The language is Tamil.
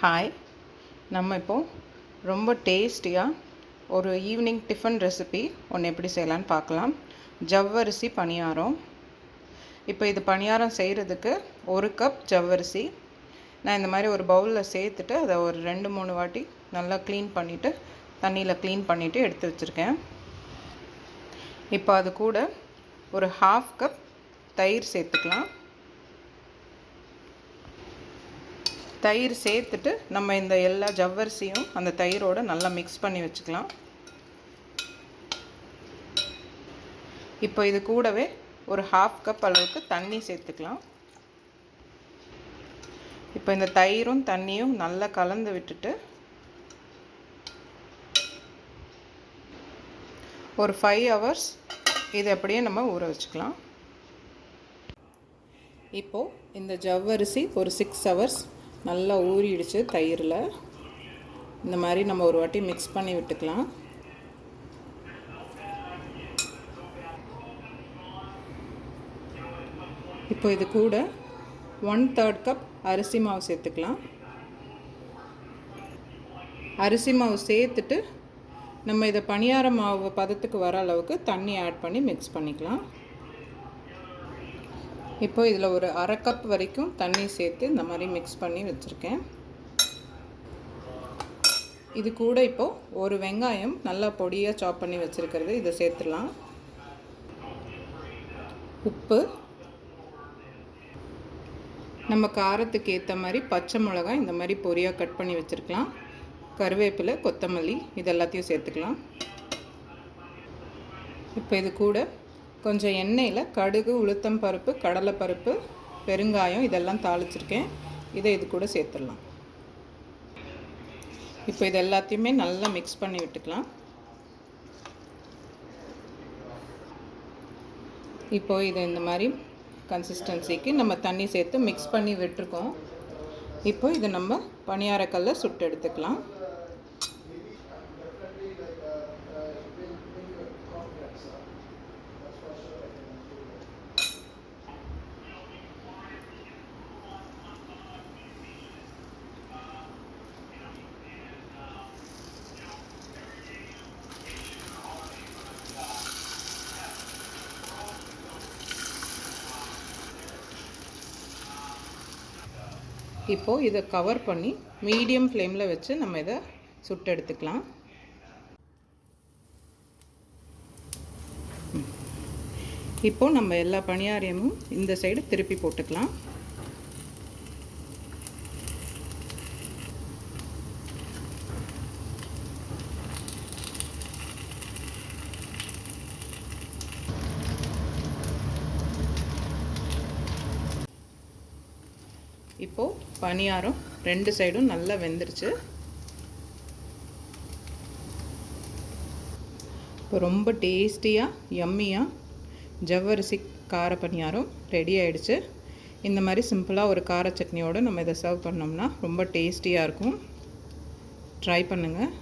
ஹாய், நம்ம இப்போது ரொம்ப டேஸ்டியாக ஒரு ஈவினிங் டிஃபன் ரெசிபி ஒன்று எப்படி செய்யலான்னு பார்க்கலாம். ஜவ்வரிசி பணியாரம். இப்போ இது பணியாரம் செய்கிறதுக்கு 1 கப் ஜவ்வரிசி நான் இந்த மாதிரி ஒரு பவுலில் சேர்த்துட்டு அதை ஒரு 2-3 வாட்டி நல்லா க்ளீன் பண்ணிவிட்டு தண்ணியில் க்ளீன் பண்ணிவிட்டு எடுத்து வச்சுருக்கேன். இப்போ அது கூட ஒரு 1/2 கப் தயிர் சேர்த்துக்கலாம். தயிர் சேர்த்துட்டு நம்ம இந்த எல்லா ஜவ்வரிசியும் அந்த தயிரோடு நல்லா மிக்ஸ் பண்ணி வச்சுக்கலாம். இப்போ இது கூடவே ஒரு 1/2 கப் அளவுக்கு தண்ணி சேர்த்துக்கலாம். இப்போ இந்த தயிரும் தண்ணியும் நல்லா கலந்து விட்டுட்டு ஒரு 5 hours இது அப்படியே நம்ம ஊற வச்சுக்கலாம். இப்போது இந்த ஜவ்வரிசி ஒரு 6 hours நல்லா ஊறிடுச்சு தயிரில். இந்த மாதிரி நம்ம ஒரு வாட்டி மிக்ஸ் பண்ணி விட்டுக்கலாம். இப்போ இது கூட 1/3 கப் அரிசி மாவு சேர்த்துக்கலாம். அரிசி மாவு சேர்த்துட்டு நம்ம இதை பணியார மாவு பதத்துக்கு வர அளவுக்கு தண்ணி ஆட் பண்ணி மிக்ஸ் பண்ணிக்கலாம். இப்போ இதில் ஒரு 1/2 கப் வரைக்கும் தண்ணி சேர்த்து இந்த மாதிரி மிக்ஸ் பண்ணி வச்சுருக்கேன். இது கூட இப்போது ஒரு வெங்காயம் நல்லா பொடியாக சாப் பண்ணி வச்சுருக்கிறது இதை சேர்த்துடலாம். உப்பு, நம்ம காரத்துக்கு ஏற்ற மாதிரி பச்சை மிளகாய் இந்த மாதிரி பொடியாக கட் பண்ணி வச்சுருக்கலாம். கருவேப்பிலை, கொத்தமல்லி இது எல்லாத்தையும் சேர்த்துக்கலாம். இப்போ இது கூட கொஞ்சம் எண்ணெயில் கடுகு, உளுத்தம் பருப்பு, கடலைப்பருப்பு, பெருங்காயம் இதெல்லாம் தாளிச்சிருக்கேன். இதை இது கூட சேர்த்துடலாம். இப்போ இது எல்லாத்தையுமே நல்லா மிக்ஸ் பண்ணி விட்டுக்கலாம். இப்போது இது இந்த மாதிரி கன்சிஸ்டன்சிக்கு நம்ம தண்ணி சேர்த்து மிக்ஸ் பண்ணி விட்டுருக்கோம். இப்போ இதை நம்ம பணியாரக்கல்ல சுட்டு எடுத்துக்கலாம். இப்போது இதை கவர் பண்ணி மீடியம் ஃப்ளேமில் வச்சு நம்ம இதை சுட்டு எடுத்துக்கலாம். இப்போது நம்ம எல்லா பணியாரமும் இந்த சைடு திருப்பி போட்டுக்கலாம். இப்போது பணியாரம் 2 சைடும் நல்லா வெந்துருச்சு. இப்போ ரொம்ப டேஸ்டியாக யம்மியாக ஜவ்வரிசி கார பணியாரம் ரெடி ஆகிடுச்சு. இந்த மாதிரி சிம்பிளாக ஒரு கார சட்னியோடு நம்ம இதை சர்வ் பண்ணோம்னா ரொம்ப டேஸ்டியாக இருக்கும். ட்ரை பண்ணுங்கள்.